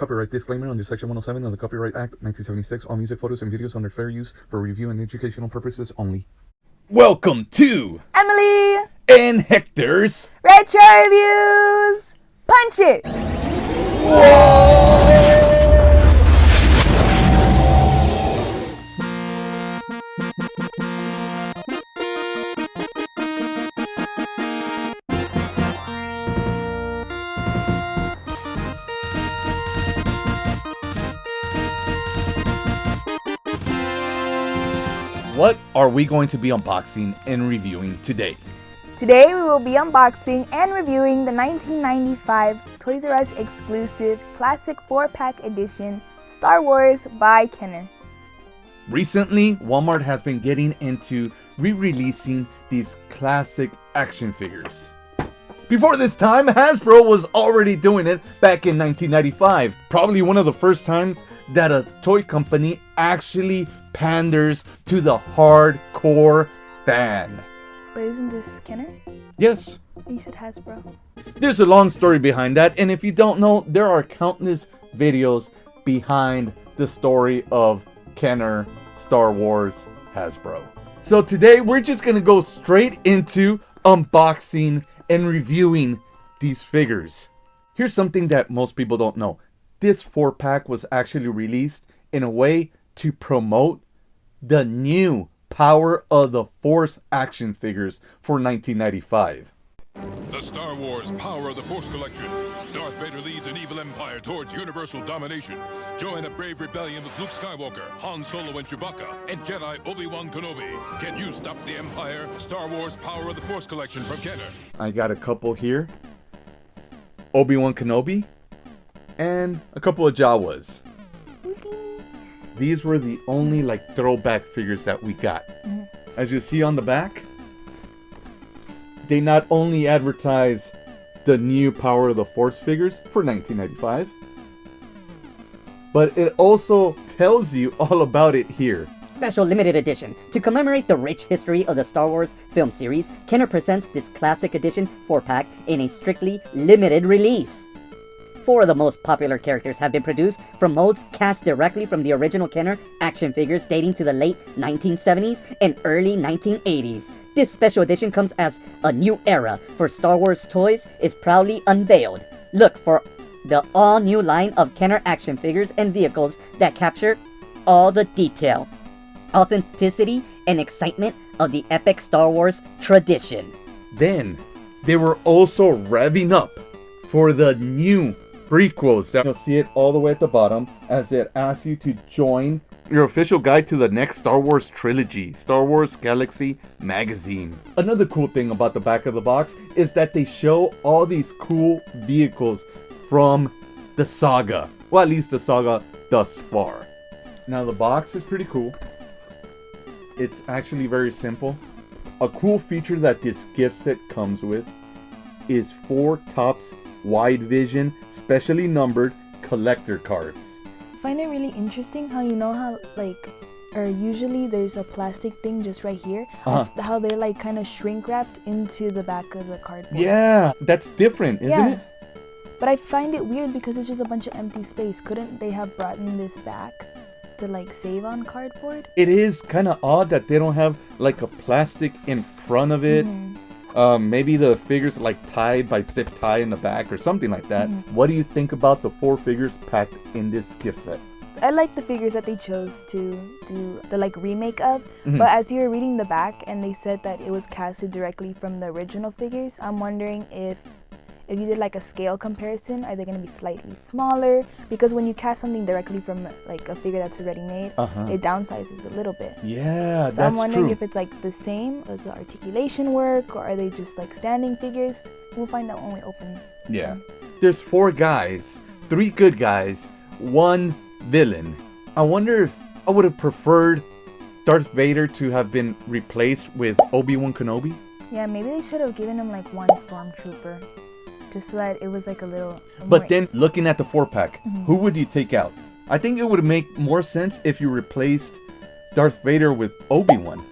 Copyright disclaimer under Section 107 of the Copyright Act 1976. All music, photos, and videos under fair use for review and educational purposes only. Welcome to Emily and Hector's Retro Reviews. Punch it! What are we going to be unboxing and reviewing today? Today we will be unboxing and reviewing the 1995 Toys R Us exclusive classic 4-pack edition Star Wars by Kenner. Recently, Walmart has been getting into re-releasing these classic action figures. Before this time, Hasbro was already doing it back in 1995. Probably one of the first times that a toy company actually panders to the hardcore fan. But isn't this Kenner? Yes. You said Hasbro. There's a long story behind that, and if you don't know, there are countless videos behind the story of Kenner, Star Wars, Hasbro. So today we're just gonna go straight into unboxing and reviewing these figures. Here's something that most people don't know. This 4-pack was actually released in a way to promote the new Power of the Force action figures for 1995. The Star Wars Power of the Force collection. Darth Vader leads an evil empire towards universal domination. Join a brave rebellion with Luke Skywalker, Han Solo and Chewbacca, and Jedi Obi-Wan Kenobi. Can you stop the Empire? Star Wars Power of the Force collection from Kenner. I got a couple here. Obi-Wan Kenobi and a couple of Jawas. These were the only throwback figures that we got. As you see on the back, they not only advertise the new Power of the Force figures for 1995, but it also tells you all about it here. Special limited edition. To commemorate the rich history of the Star Wars film series, Kenner presents this classic edition 4-pack in a strictly limited release. 4 of the most popular characters have been produced from molds cast directly from the original Kenner action figures dating to the late 1970s and early 1980s. This special edition comes as a new era for Star Wars toys is proudly unveiled. Look for the all-new line of Kenner action figures and vehicles that capture all the detail, authenticity, and excitement of the epic Star Wars tradition. Then, they were also revving up for the new prequels. You'll see it all the way at the bottom as it asks you to join your official guide to the next Star Wars trilogy, Star Wars Galaxy Magazine. Another cool thing about the back of the box is that they show all these cool vehicles from the saga. Well, at least the saga thus far. Now the box is pretty cool. It's actually very simple. A cool feature that this gift set comes with is 4 Topps wide vision, specially numbered collector cards. I find it really interesting how or usually there's a plastic thing just right here. How they're kind of shrink wrapped into the back of the cardboard. Yeah, that's different, isn't it? But I find it weird because it's just a bunch of empty space. Couldn't they have brought in this back to save on cardboard? It is kind of odd that they don't have a plastic in front of it. Maybe the figures tied by zip tie in the back or something like that. What do you think about the 4 figures packed in this gift set? I like the figures that they chose to do the remake of. But as you were reading the back and they said that it was casted directly from the original figures, I'm wondering if you did a scale comparison, are they going to be slightly smaller? Because when you cast something directly from a figure that's already made, it downsizes a little bit. Yeah, so I'm wondering if it's the same as the articulation work, or are they just standing figures? We'll find out when we open. Yeah. There's 4 guys, 3 good guys, 1 villain. I wonder if I would have preferred Darth Vader to have been replaced with Obi-Wan Kenobi. Yeah, maybe they should have given him 1 stormtrooper. Just so that it was a little... But then, looking at the 4-pack, who would you take out? I think it would make more sense if you replaced Darth Vader with Obi-Wan.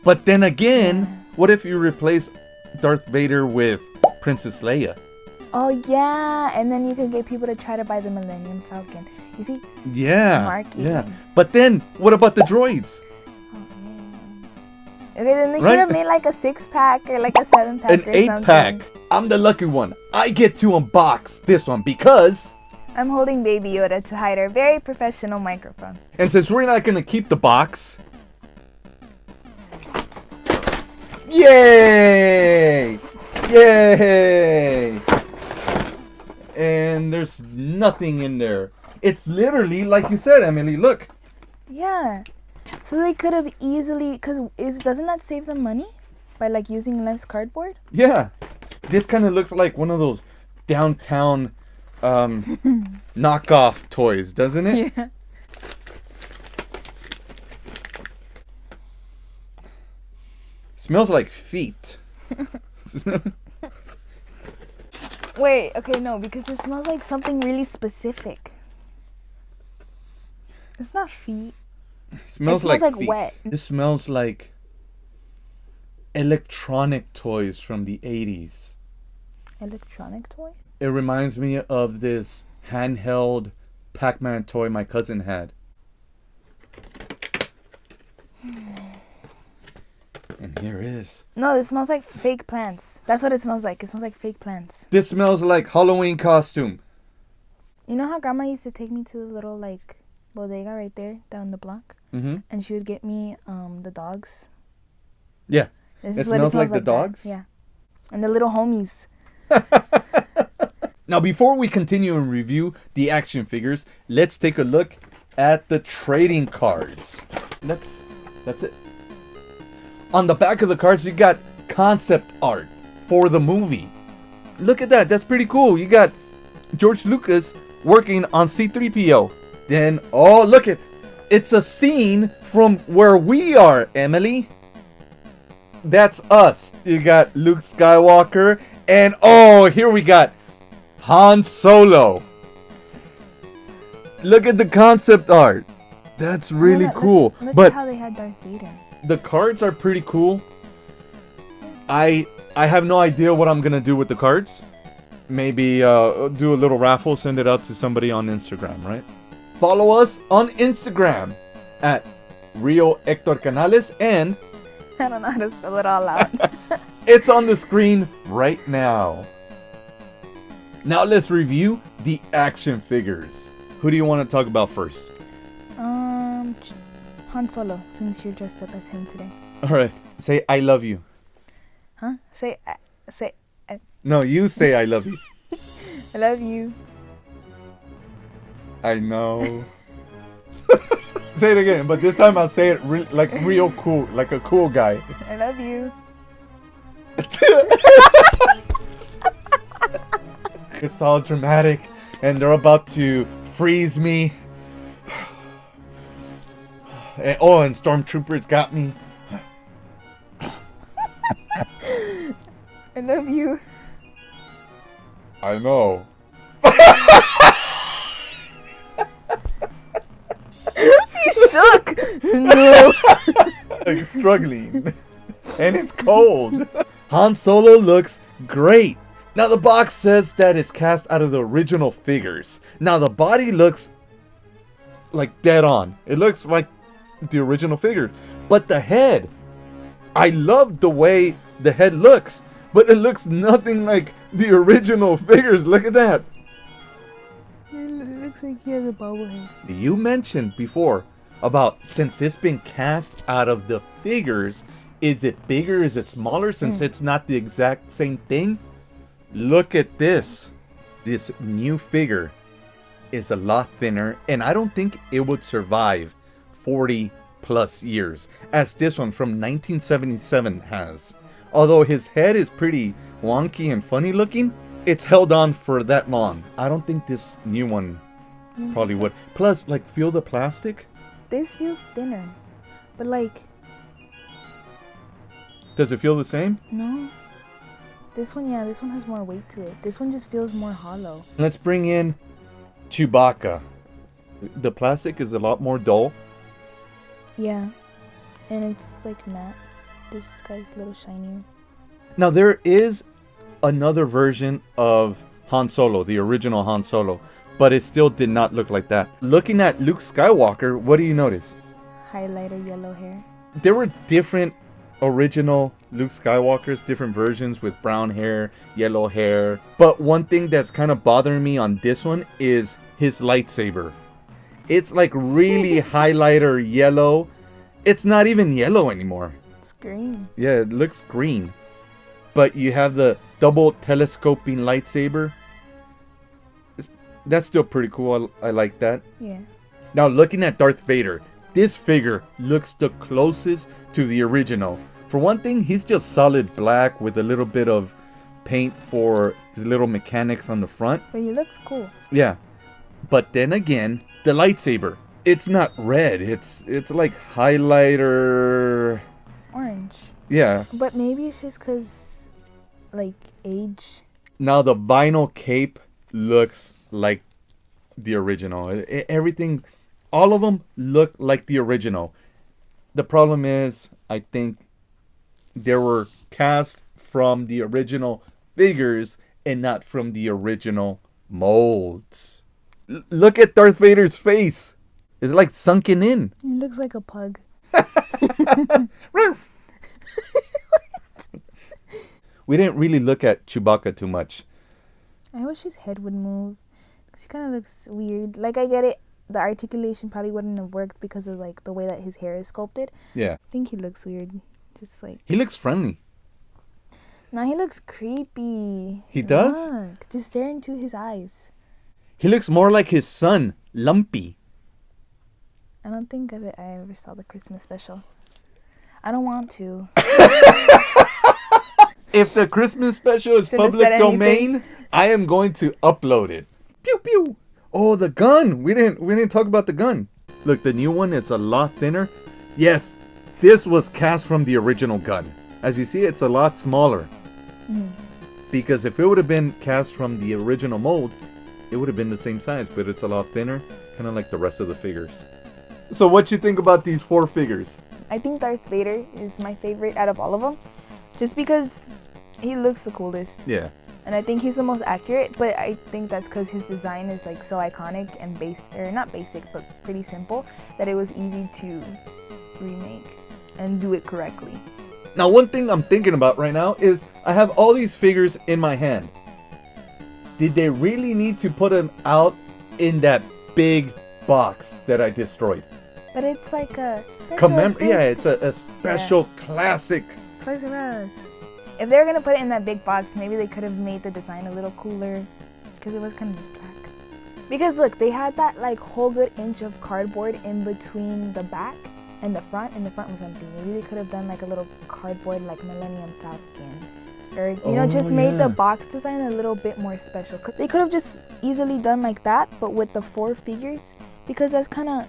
But then again, what if you replace Darth Vader with Princess Leia? Oh yeah, and then you can get people to try to buy the Millennium Falcon. You see? Yeah. Marketing. Yeah. But then, what about the droids? Okay, then they Right? should have made like a 6-pack or like a 7-pack An or 8-pack. something. I'm the lucky one. I get to unbox this one because... I'm holding Baby Yoda to hide our very professional microphone. And since we're not going to keep the box... Yay! Yay! And there's nothing in there. It's literally, like you said, Emily, look. Yeah. So they could have easily, doesn't that save them money? By like using less cardboard? Yeah. This kind of looks like one of those downtown knockoff toys, doesn't it? Yeah. Smells like feet. Wait, okay, no, because it smells like something really specific. It's not feet. Smells It smells like feet. wet. This smells like electronic toys from the 80s. Electronic toy? It reminds me of this handheld Pac-Man toy my cousin had. And here is. No, this smells like fake plants. That's what it smells like. It smells like fake plants. This smells like Halloween costume. You know how grandma used to take me to the little like bodega right there down the block? Mm-hmm. And she would get me the dogs. Yeah. This It is what smells like the that. dogs? Yeah. And the little homies. Now, before we continue and review the action figures, let's take a look at the trading cards. That's it. On the back of the cards, you got concept art for the movie. Look at that. That's pretty cool. You got George Lucas working on C-3PO. Then, oh, look at it's a scene from where we are, Emily. That's us. You got Luke Skywalker. And, oh, here we got Han Solo. Look at the concept art. That's really cool. Look But at how they had Darth Vader. the cards are pretty cool. I have no idea what I'm gonna do with the cards. Maybe do a little raffle, send it out to somebody on Instagram, right? Follow us on Instagram at Rio Hector Canales, and I don't know how to spell it all out. it's on the screen right now. Now let's review the action figures. Who do you want to talk about first? Han Solo, since you're dressed up as him today. All right, say I love you. Huh? Say, No, you say I love you. I love you. I know. Say it again, but this time I'll say it like real cool, like a cool guy. I love you. It's all dramatic, and they're about to freeze me. And, oh, and stormtroopers got me. I love you. I know. You shook. No. Like struggling. And it's cold. Han Solo looks great. Now the box says that it's cast out of the original figures. Now the body looks like dead on. It looks like the original figure. But the head, I love the way the head looks. But it looks nothing like the original figures. Look at that. It looks like he has a bobble head. You mentioned before about since it's been cast out of the figures, is it bigger? Is it smaller? Since it's not the exact same thing. Look at this. This new figure is a lot thinner, and I don't think it would survive 40 plus years as this one from 1977 has. Although his head is pretty wonky and funny looking, it's held on for that long. I don't think this new one probably would. Plus, like, feel the plastic? This feels thinner. But like, Does it feel the same? no. This one, yeah, this one has more weight to it. This one just feels more hollow. Let's bring in Chewbacca. The plastic is a lot more dull. Yeah. And it's like matte. This guy's a little shinier. Now, there is another version of Han Solo, the original Han Solo. But it still did not look like that. Looking at Luke Skywalker, what do you notice? Highlighter yellow hair. There were different original Luke Skywalkers, different versions with brown hair, yellow hair. But one thing that's kind of bothering me on this one is his lightsaber. It's like really highlighter yellow. It's not even yellow anymore. It's green. Yeah, it looks green. But you have the double telescoping lightsaber. That's still pretty cool. I like that. Yeah. Now looking at Darth Vader, this figure looks the closest to the original. For one thing, he's just solid black with a little bit of paint for his little mechanics on the front. But he looks cool. Yeah. But then again, the lightsaber. It's not red. It's like highlighter. Orange. Yeah. But maybe it's just because, like, age. Now the vinyl cape looks like the original. Everything, all of them look like the original. The problem is, I think they were cast from the original figures and not from the original molds. Look at Darth Vader's face. It's like sunken in. He looks like a pug. We didn't really look at Chewbacca too much. I wish his head would move. 'Cause he kind of looks weird. Like, I get it. The articulation probably wouldn't have worked because of, like, the way that his hair is sculpted. Yeah. I think he looks weird. Just like... He looks friendly. No, he looks creepy. He does? Look, just stare into his eyes. He looks more like his son, Lumpy. I don't think I ever saw the Christmas special. I don't want to. If the Christmas special is Shouldn't have public said domain, anything. I am going to upload it. Pew pew. Oh, the gun. We didn't talk about the gun. Look, the new one is a lot thinner. Yes, this was cast from the original gun. As you see, it's a lot smaller. Because if it would have been cast from the original mold, it would have been the same size, but it's a lot thinner, kind of like the rest of the figures. So what you think about these 4 figures? I think Darth Vader is my favorite out of all of them. Just because he looks the coolest. Yeah. And I think he's the most accurate, but I think that's because his design is like so iconic and not basic, but pretty simple, that it was easy to remake and do it correctly. Now, one thing I'm thinking about right now is I have all these figures in my hand. Did they really need to put them out in that big box that I destroyed? But it's like a special Yeah, it's a special classic. Toys R Us. If they were gonna put it in that big box, maybe they could have made the design a little cooler, because it was kind of black. Because look, they had that like whole good inch of cardboard in between the back and the front was empty. Maybe they could have done like a little cardboard like Millennium Falcon. Or, just made the box design a little bit more special. They could have just easily done like that, but with the 4 figures, because that's kind of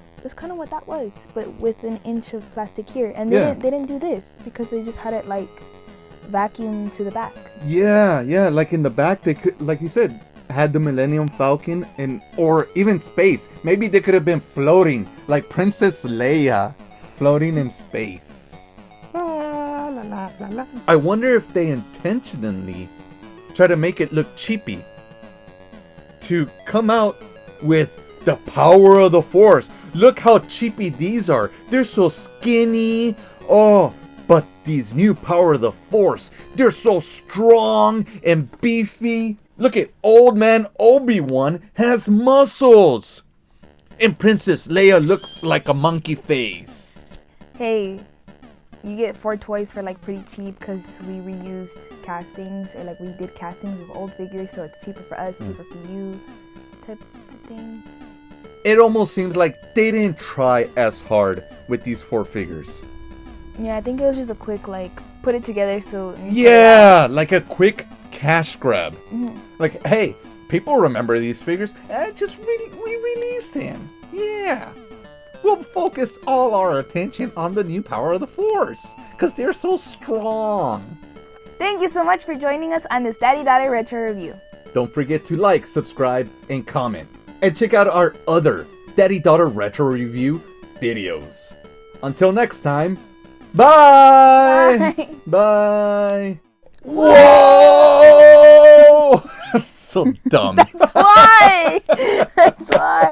what that was, but with an inch of plastic here. And they didn't do this because they just had it like vacuum to the back. Yeah, like in the back they could, like you said, had the Millennium Falcon or even space. Maybe they could have been floating like Princess Leia floating in space. I wonder if they intentionally try to make it look cheapy to come out with the power of the Force. Look how cheapy these are. They're so skinny. Oh, but these new power of the Force, they're so strong and beefy. Look at old man Obi-Wan has muscles. And Princess Leia looks like a monkey face. Hey, you get 4 toys for like pretty cheap because we reused castings, or like we did castings of old figures, so it's cheaper for us, cheaper for you, type of thing. It almost seems like they didn't try as hard with these 4 figures. Yeah, I think it was just a quick like put it together so. Yeah, like a quick cash grab. Like, hey, people remember these figures. Just re-release them. Yeah. We'll focus all our attention on the new power of the Force, because they're so strong. Thank you so much for joining us on this Daddy Daughter Retro Review. Don't forget to like, subscribe, and comment. And check out our other Daddy Daughter Retro Review videos. Until next time, bye! Bye. Bye! Whoa! so dumb. Why? That's why.